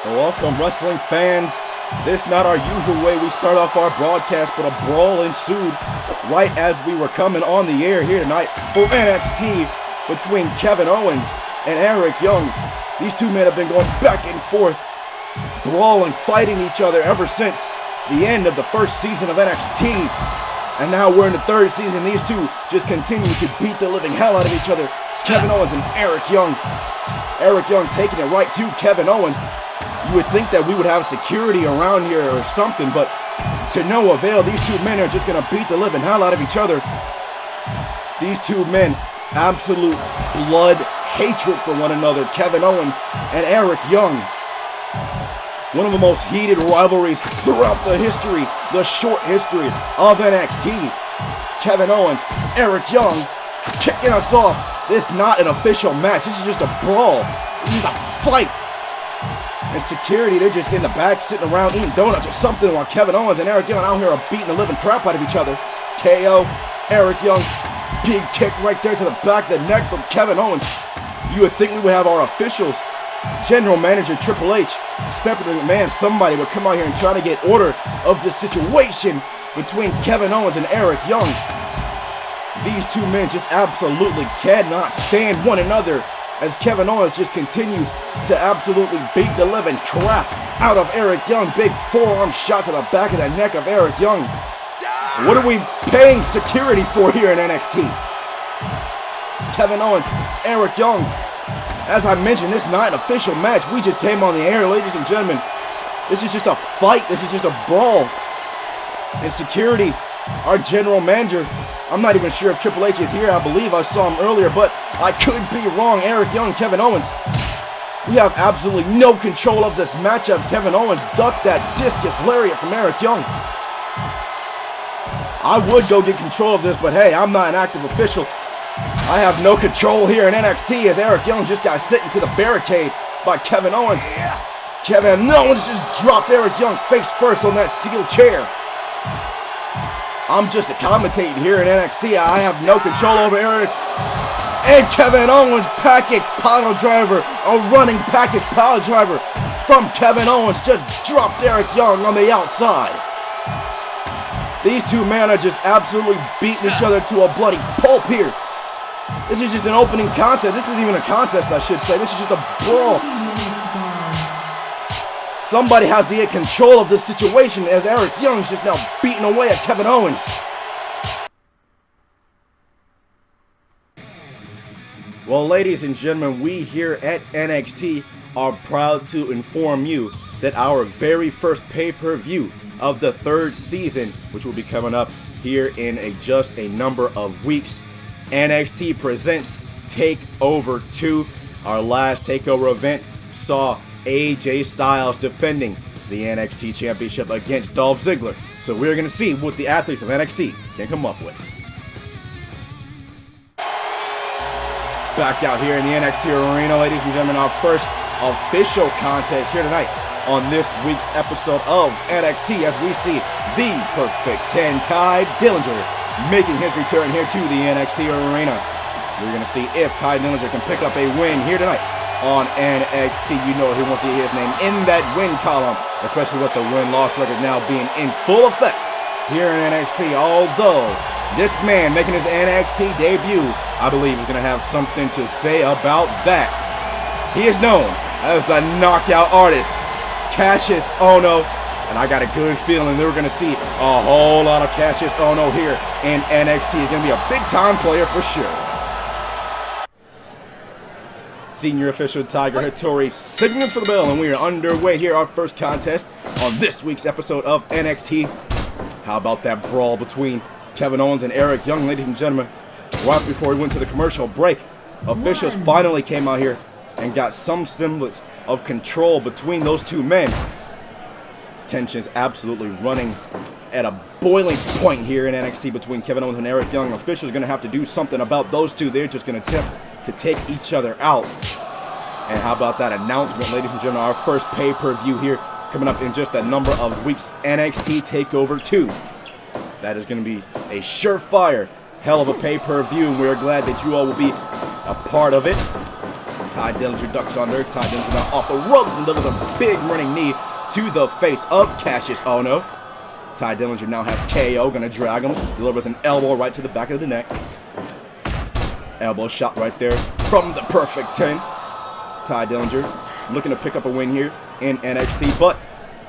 Welcome, wrestling fans. This not our usual way we start off our broadcast, but a brawl ensued right as we were coming on the air here tonight for NXT between Kevin Owens and Eric Young. These two men have been going back and forth, brawling, fighting each other ever since the end of the first season of NXT. And now we're in the third season. These two just continue to beat the living hell out of each other. Kevin Owens and Eric Young. Eric Young taking it right to Kevin Owens. You would think that we would have security around here or something, but to no avail. These two men are just going to beat the living hell out of each other. These two men, absolute blood hatred for one another. Kevin Owens and Eric Young. One of the most heated rivalries throughout the history, the short history of NXT. Kevin Owens, Eric Young, kicking us off. This is not an official match. This is just a brawl. This is a fight. And security, they're just in the back sitting around eating donuts or something while Kevin Owens and Eric Young out here are beating the living crap out of each other. KO, Eric Young, big kick right there to the back of the neck from Kevin Owens. You would think we would have our officials, General Manager Triple H, Stephanie McMahon, somebody would come out here and try to get order of this situation between Kevin Owens and Eric Young. These two men just absolutely cannot stand one another as Kevin Owens just continues to absolutely beat the living crap out of Eric Young. Big forearm shot to the back of the neck of Eric Young. What are we paying security for here in NXT? Kevin Owens, Eric Young. As I mentioned, this is not an official match. We just came on the air, ladies and gentlemen. This is just a fight. This is just a brawl. And security, our general manager, I'm not even sure if Triple H is here. I believe I saw him earlier, but I could be wrong. Eric Young, Kevin Owens. We have absolutely no control of this matchup. Kevin Owens ducked that discus lariat from Eric Young. I would go get control of this, but hey, I'm not an active official. I have no control here in NXT as Eric Young just got sent into the barricade by Kevin Owens. Kevin Owens just dropped Eric Young face first on that steel chair. I'm just a commentator here in NXT. I have no control over Eric. And Kevin Owens, package pile driver, a running package pile driver from Kevin Owens just dropped Eric Young on the outside. These two men are just absolutely beating each other to a bloody pulp here. This is just an opening contest. This isn't even a contest, I should say. This is just a brawl. Somebody has to get control of this situation as Eric Young's just now beating away at Kevin Owens. Well, ladies and gentlemen, we here at NXT are proud to inform you that our very first pay-per-view of the third season, which will be coming up here in just a number of weeks, NXT presents TakeOver 2. Our last TakeOver event saw AJ Styles defending the NXT Championship against Dolph Ziggler. So we're going to see what the athletes of NXT can come up with. Back out here in the NXT arena, ladies and gentlemen, our first official contest here tonight on this week's episode of NXT as we see the Perfect 10 Ty Dillinger making his return here to the NXT arena. We're going to see if Ty Dillinger can pick up a win here tonight on NXT. You know he wants to get his name in that win column, especially with the win-loss record now being in full effect here in NXT. Although this man making his NXT debut, I believe, is going to have something to say about that. He is known as the knockout artist, Cassius Ohno, and I got a good feeling that we're going to see a whole lot of Cassius Ohno here in NXT. He's going to be a big-time player for sure. Senior official Tiger Hattori signaling for the bell, and we are underway here. Our first contest on this week's episode of NXT. How about that brawl between Kevin Owens and Eric Young, ladies and gentlemen? Right before we went to the commercial break, officials finally came out here and got some semblance of control between those two men. Tension's absolutely running at a boiling point here in NXT between Kevin Owens and Eric Young. Officials are going to have to do something about those two. They're just going to attempt to take each other out. And how about that announcement, ladies and gentlemen? Our first pay-per-view here coming up in just a number of weeks. NXT TakeOver 2. That is going to be a surefire hell of a pay-per-view, and we're glad that you all will be a part of it. Ty Dillinger ducks under. Ty Dillinger now off the ropes and delivers a big running knee to the face of Cassius Ohno. Ty Dillinger now has KO, gonna drag him. Delivers an elbow right to the back of the neck. Elbow shot right there from the perfect 10. Ty Dillinger looking to pick up a win here in NXT, but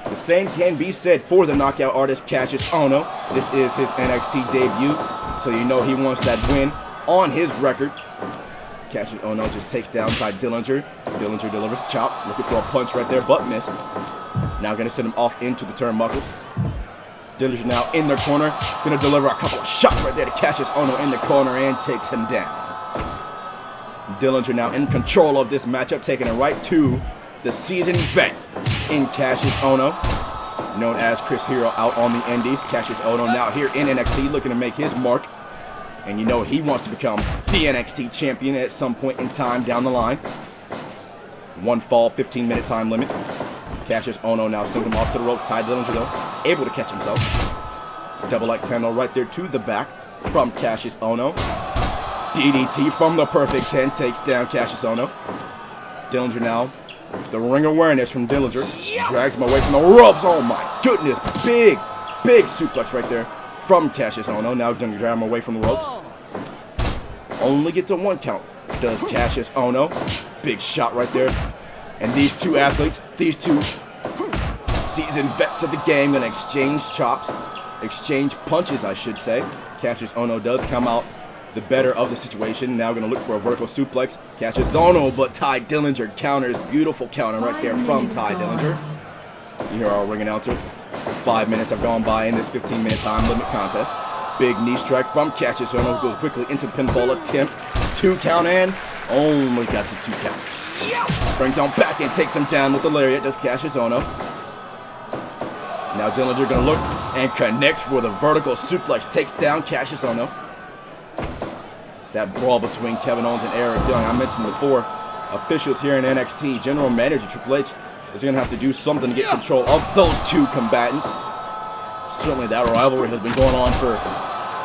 the same can be said for the knockout artist Cassius Ohno. This is his NXT debut, so you know he wants that win on his record. Cassius Ohno just takes down Ty Dillinger. Dillinger delivers a chop, looking for a punch right there, but missed. Now gonna send him off into the turnbuckles. Dillinger now in their corner, gonna deliver a couple of shots right there to Cassius Ohno in the corner and takes him down. Dillinger now in control of this matchup, taking it right to the seasoned vet in Cassius Ohno, known as Chris Hero out on the Indies. Cassius Ohno now here in NXT looking to make his mark. And you know he wants to become the NXT champion at some point in time down the line. One fall, 15-minute time limit. Cassius Ohno now sends him off to the ropes. Ty Dillinger, though, able to catch himself. Double like 10 right there to the back from Cassius Ohno. DDT from the perfect 10 takes down Cassius Ohno. Dillinger now, the ring awareness from Dillinger. Drags him away from the ropes. Oh my goodness, big suplex right there from Cassius Ohno. Now going to drag him away from the ropes. Only get to 1 count does Cassius Ohno. Big shot right there. And these two athletes, these two seasoned vets of the game, gonna exchange chops, exchange punches, I should say. Cassius Ohno does come out the better of the situation. Now gonna look for a vertical suplex. Cassius Ohno, but Ty Dillinger counters. Beautiful counter right there from Ty Dillinger. You hear our ring announcer. 5 minutes have gone by in this 15-minute time limit contest. Big knee strike from Cassius Ohno, who goes quickly into the pinfall attempt. 2 count and only got to 2 count. Brings on back and takes him down with the lariat, does Cassius Ohno. Now Dillinger gonna look and connects for the vertical suplex, takes down Cassius Ohno. That brawl between Kevin Owens and Eric Young, I mentioned before, officials here in NXT, General Manager Triple H is going to have to do something to get control of those two combatants. Certainly that rivalry has been going on for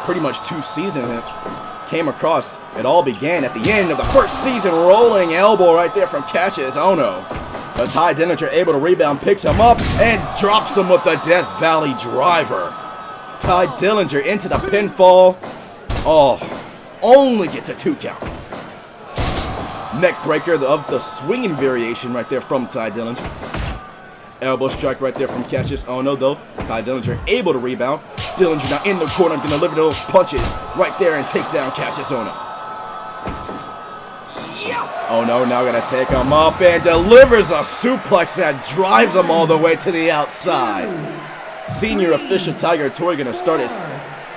pretty much 2 seasons. And it came across, it all began at the end of the first season, rolling elbow right there from Cassius Ohno. But Ty Dillinger able to rebound, picks him up, and drops him with the Death Valley Driver. Ty Dillinger into the pinfall. Oh, only gets a 2 count. Neck breaker of the swinging variation right there from Ty Dillinger. Elbow strike right there from Cassius Ohno, though. Ty Dillinger able to rebound. Dillinger now in the corner, gonna deliver those punches right there and takes down Cassius Ohno. Ohno now gonna take him up and delivers a suplex that drives him all the way to the outside. Senior official Tiger Tory gonna start his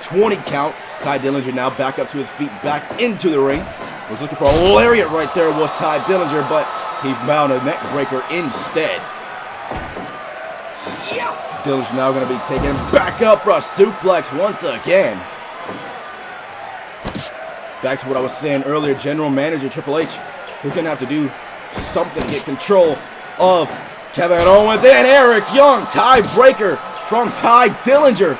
20 count. Ty Dillinger now back up to his feet, back into the ring. Was looking for a lariat right there was Ty Dillinger, but he found a neck breaker instead. Dillinger now going to be taken back up for a suplex once again. Back to what I was saying earlier, General Manager Triple H, who's going to have to do something to get control of Kevin Owens and Eric Young. Tiebreaker from Ty Dillinger.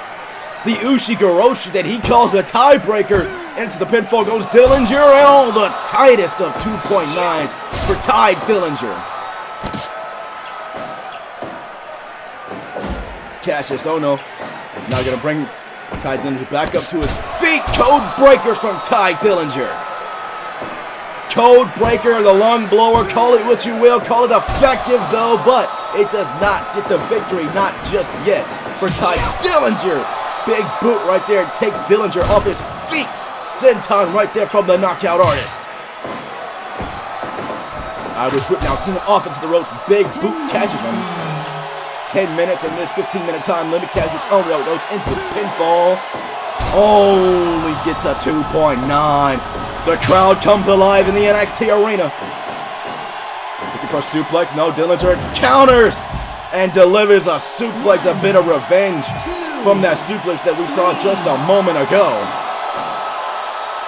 The Ushigoroshi that he calls the tiebreaker. Into the pinfall goes Dillinger, and all the tightest of 2.9s for Ty Dillinger. Cassius Ohno now going to bring Ty Dillinger back up to his feet. Code breaker from Ty Dillinger. Code breaker, the lung blower, call it what you will, call it effective though, but it does not get the victory, not just yet, for Ty Dillinger. Big boot right there takes Dillinger off his feet. Senton right there from the knockout artist. Irish whip now sent him off into the ropes. Big boot catches him. 10 minutes in this 15-minute time limit. Cassius Ohno goes into the pinfall. Only gets a 2.9. The crowd comes alive in the NXT arena. Looking for a suplex. No, Dillinger counters and delivers a suplex, a bit of revenge from that suplex that we saw just a moment ago.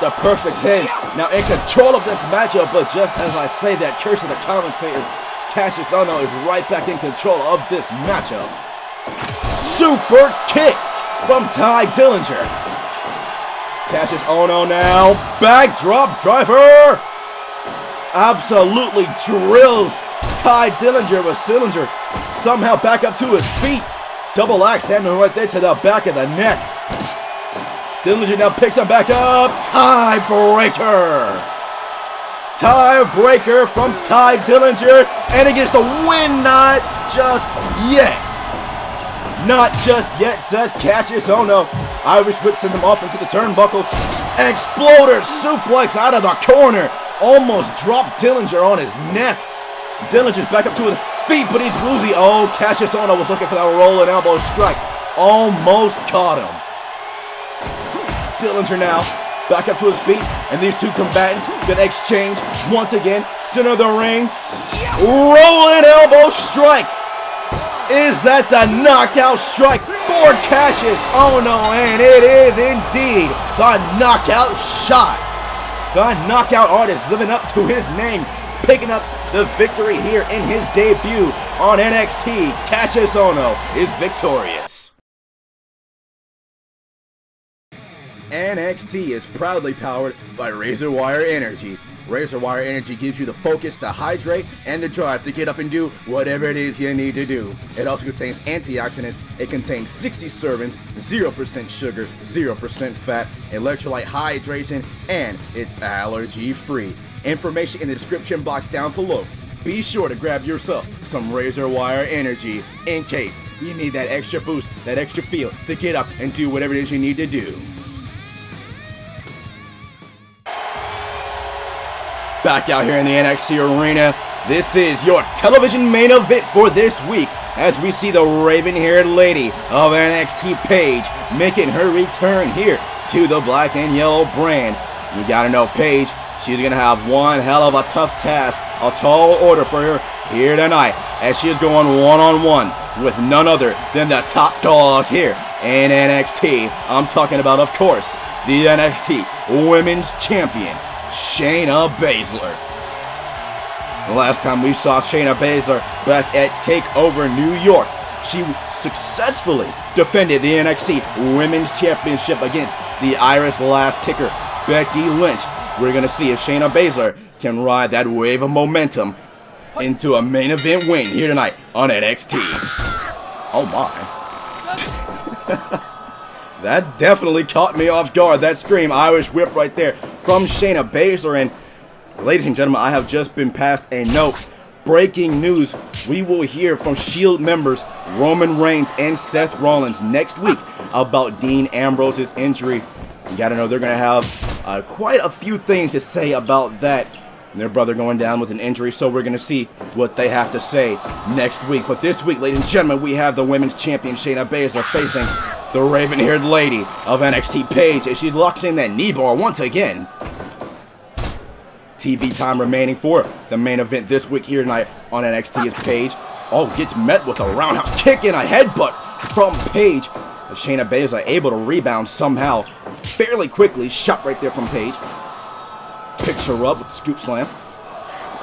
The perfect 10 now in control of this matchup, but just as I say that, curse of the commentator, Cassius Ohno is right back in control of this matchup. Super kick from Ty Dillinger. Cassius Ohno now, backdrop driver. absolutely drills Ty Dillinger with Dillinger somehow back up to his feet. Double axe handle right there to the back of the neck. Dillinger now picks him back up. Tiebreaker. Tiebreaker from Ty Dillinger, and he gets the win. Not just yet. Not just yet, says Cassius. Oh no. Irish whip sends him off into the turnbuckles. Exploder suplex out of the corner. Almost dropped Dillinger on his neck. Dillinger's back up to his feet, but he's woozy. Oh, Cassius Ohno was looking for that rolling elbow strike. Almost caught him. Dillinger now back up to his feet, and these two combatants gonna exchange once again. Center of the ring. Rolling elbow strike. Is that the knockout strike for Cassius Ohno? And it is indeed the knockout shot. The knockout artist living up to his name, picking up the victory here in his debut on NXT. Cassius Ohno is victorious. NXT is proudly powered by Razor Wire Energy. Razor Wire Energy gives you the focus to hydrate and the drive to get up and do whatever it is you need to do. It also contains antioxidants. It contains 60 servings, 0% sugar, 0% fat, electrolyte hydration, and it's allergy free. Information in the description box down below. Be sure to grab yourself some Razor Wire Energy in case you need that extra boost, that extra feel to get up and do whatever it is you need to do. Back out here in the NXT arena, this is your television main event for this week as we see the raven-haired lady of NXT, Paige, making her return here to the black and yellow brand. You gotta know Paige, she's gonna have one hell of a tough task, a tall order for her here tonight as she is going one-on-one with none other than the top dog here in NXT. I'm talking about, of course, the NXT Women's Champion, Shayna Baszler. The last time we saw Shayna Baszler back at TakeOver New York, she successfully defended the NXT Women's Championship against the Irish Last Kicker, Becky Lynch. We're going to see if Shayna Baszler can ride that wave of momentum into a main event win here tonight on NXT. Oh my. That definitely caught me off guard. That scream, Irish whip right there from Shayna Baszler. And ladies and gentlemen, I have just been passed a note. Breaking news, we will hear from SHIELD members Roman Reigns and Seth Rollins next week about Dean Ambrose's injury. You gotta know they're gonna have quite a few things to say about that. Their brother going down with an injury, so we're gonna see what they have to say next week. But this week, ladies and gentlemen, we have the Women's Champion Shayna Baszler facing the raven-haired lady of NXT, Paige, as she locks in that knee bar once again. TV time remaining for the main event this week here tonight on NXT is Paige. Oh, gets met with a roundhouse kick and a headbutt from Paige. Shayna Baszler able to rebound somehow fairly quickly. Shot right there from Paige. Picks her up with the scoop slam.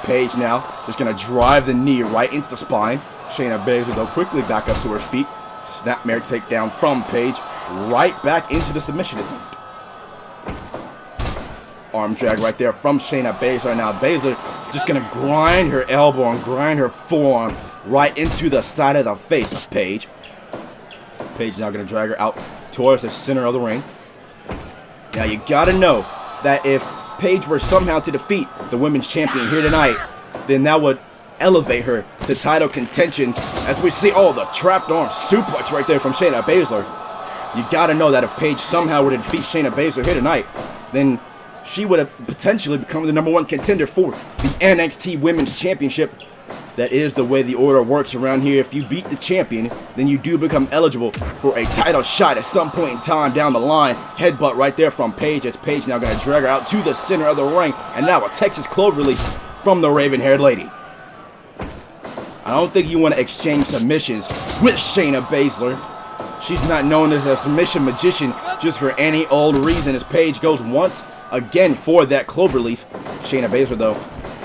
Paige now just going to drive the knee right into the spine. Shayna Baszler though quickly back up to her feet. Snapmare takedown from Paige. Right back into the submission attempt. Arm drag right there from Shayna Baszler. Now Baszler just going to grind her elbow and grind her forearm right into the side of the face of Paige. Paige now going to drag her out towards the center of the ring. Now you got to know that if Paige were somehow to defeat the Women's Champion here tonight, then that would elevate her to title contention as we see, oh, the trapped arm suplex right there from Shayna Baszler. You got to know that if Paige somehow were to defeat Shayna Baszler here tonight, then she would have potentially become the #1 contender for the NXT Women's Championship. That is the way the order works around here. If you beat the champion, then you do become eligible for a title shot at some point in time down the line. Headbutt right there from Paige as Paige now going to drag her out to the center of the ring. And now a Texas Cloverleaf from the raven-haired lady. I don't think you want to exchange submissions with Shayna Baszler. She's not known as a submission magician just for any old reason as Paige goes once again for that Cloverleaf. Shayna Baszler though,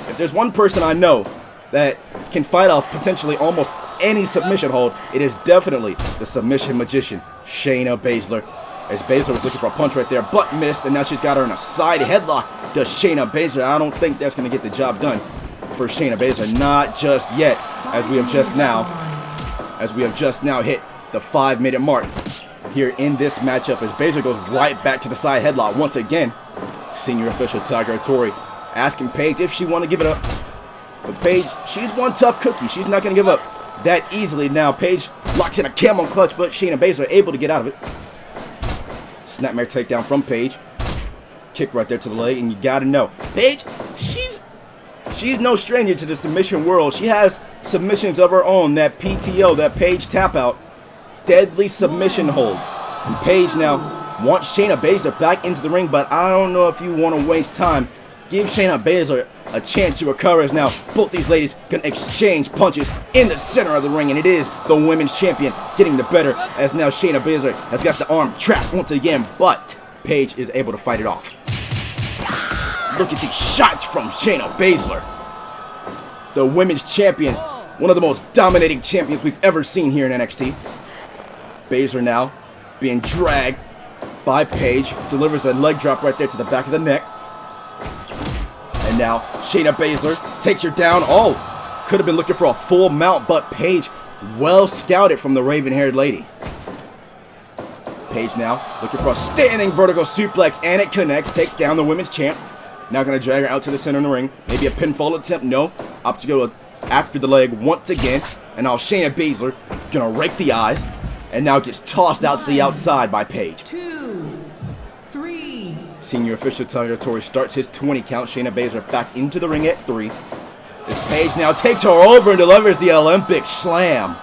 if there's one person I know that can fight off potentially almost any submission hold, it is definitely the submission magician, Shayna Baszler. as Baszler was looking for a punch right there, but missed, and now she's got her in a side headlock. Does Shayna Baszler? I don't think that's going to get the job done for Shayna Baszler. Not just yet, as we have just now hit the 5-minute mark here in this matchup, as Baszler goes right back to the side headlock once again. Senior official Tiger Tori asking Paige if she want to give it up. But Paige, she's one tough cookie. She's not going to give up that easily. Now Paige locks in a camel clutch, but Shayna Baszler able to get out of it. Snapmare takedown from Paige. Kick right there to the leg, and you got to know, Paige, she's no stranger to the submission world. She has submissions of her own. That PTO, that Paige tap out, deadly submission hold. And Paige now wants Shayna Baszler back into the ring, but I don't know if you want to waste time. Give Shayna Baszler a chance to recover, as now both these ladies can exchange punches in the center of the ring, and it is the women's champion getting the better, as now Shayna Baszler has got the arm trapped once again, but Paige is able to fight it off. Look at these shots from Shayna Baszler. The women's champion, one of the most dominating champions we've ever seen here in NXT. Baszler now being dragged by Paige, delivers a leg drop right there to the back of the neck. And now Shayna Baszler takes her down. Oh, could have been looking for a full mount, but Paige well scouted from the raven-haired lady. Paige now looking for a standing vertical suplex, and it connects, takes down the women's champ. Now going to drag her out to the center of the ring. Maybe a pinfall attempt. No. Opts to go after the leg once again. And now Shayna Baszler going to rake the eyes. And now gets tossed out to the outside by Paige. 2, 3. Senior official Tiger Tori starts his 20 count. Shayna Baszler back into the ring at 3. As Paige now takes her over and delivers the Olympic slam.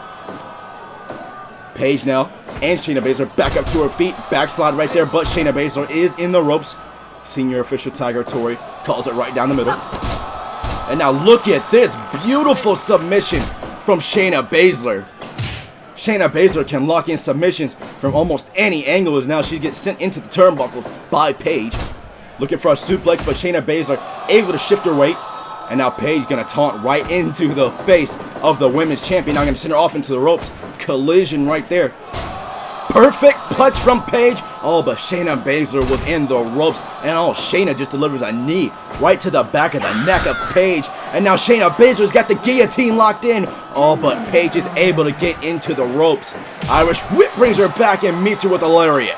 Paige now and Shayna Baszler back up to her feet. Backslide right there, but Shayna Baszler is in the ropes. Senior official Tiger Tori calls it right down the middle. And now look at this beautiful submission from Shayna Baszler. Shayna Baszler can lock in submissions from almost any angle, as now she gets sent into the turnbuckle by Paige. Looking for a suplex, but Shayna Baszler able to shift her weight. And now Paige gonna taunt right into the face of the women's champion. Now gonna send her off into the ropes. Collision right there. Perfect punch from Paige. Oh, but Shayna Baszler was in the ropes. And oh, Shayna just delivers a knee right to the back of the neck of Paige. And now Shayna Baszler's got the guillotine locked in. Oh, but Paige is able to get into the ropes. Irish whip brings her back and meets her with a lariat.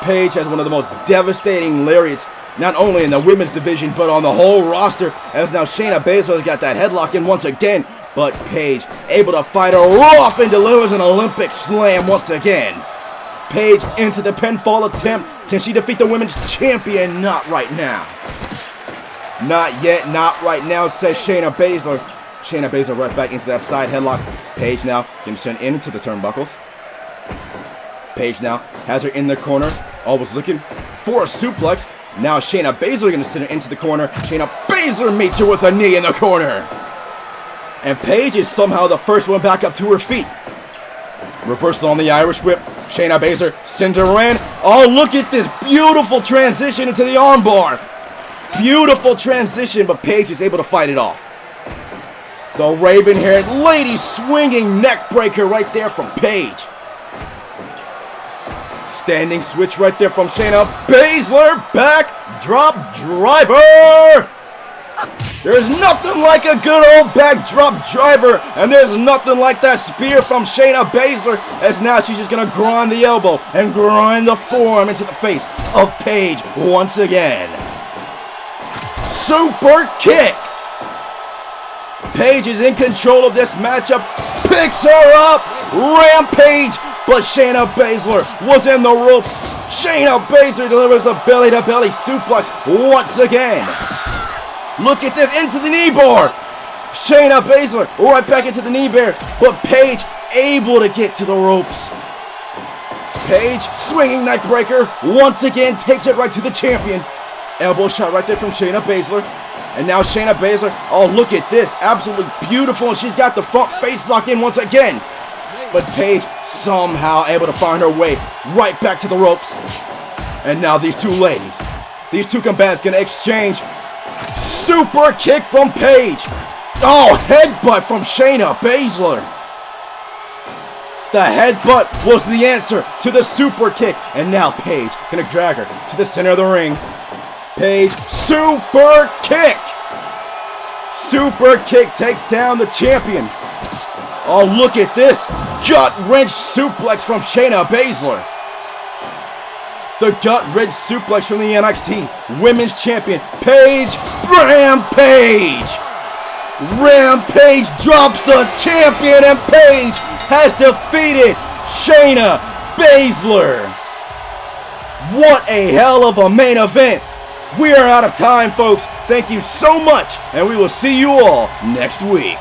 Paige has one of the most devastating lariats, not only in the women's division, but on the whole roster, as now Shayna Baszler's got that headlock in once again. But Paige able to fight her off and delivers an Olympic slam once again. Paige into the pinfall attempt. Can she defeat the women's champion? Not right now. Not yet, not right now, says Shayna Baszler. Shayna Baszler right back into that side headlock. Paige now getting sent into the turnbuckles. Paige now has her in the corner. Always looking for a suplex. Now Shayna Baszler going to send her into the corner. Shayna Baszler meets her with a knee in the corner. And Paige is somehow the first one back up to her feet. Reversal on the Irish whip. Shayna Baszler sends her in. Oh, look at this beautiful transition into the armbar. Beautiful transition, but Paige is able to fight it off. The raven-haired lady swinging neck breaker right there from Paige. Standing switch right there from Shayna Baszler. Backdrop driver. There's nothing like a good old backdrop driver, and there's nothing like that spear from Shayna Baszler, as now she's just going to grind the elbow and grind the forearm into the face of Paige once again. Super kick. Paige is in control of this matchup, picks her up, rampage, but Shayna Baszler was in the ropes. Shayna Baszler delivers the belly-to-belly suplex once again. Look at this, into the knee bar. Shayna Baszler right back into the knee bar, but Paige able to get to the ropes. Paige swinging neck breaker once again, takes it right to the champion. Elbow shot right there from Shayna Baszler. And now Shayna Baszler, oh look at this, absolutely beautiful, and she's got the front face lock in once again. But Paige somehow able to find her way right back to the ropes. And now these two ladies, these two combatants gonna exchange. Super kick from Paige. Oh, headbutt from Shayna Baszler. the headbutt was the answer to the super kick. And now Paige gonna drag her to the center of the ring. Paige, super kick! Super kick takes down the champion. Oh, look at this. Gut-wrench suplex from Shayna Baszler. The gut-wrench suplex from the NXT Women's Champion, Paige Rampage. Rampage drops the champion, and Paige has defeated Shayna Baszler. What a hell of a main event. We are out of time, folks. Thank you so much, and we will see you all next week.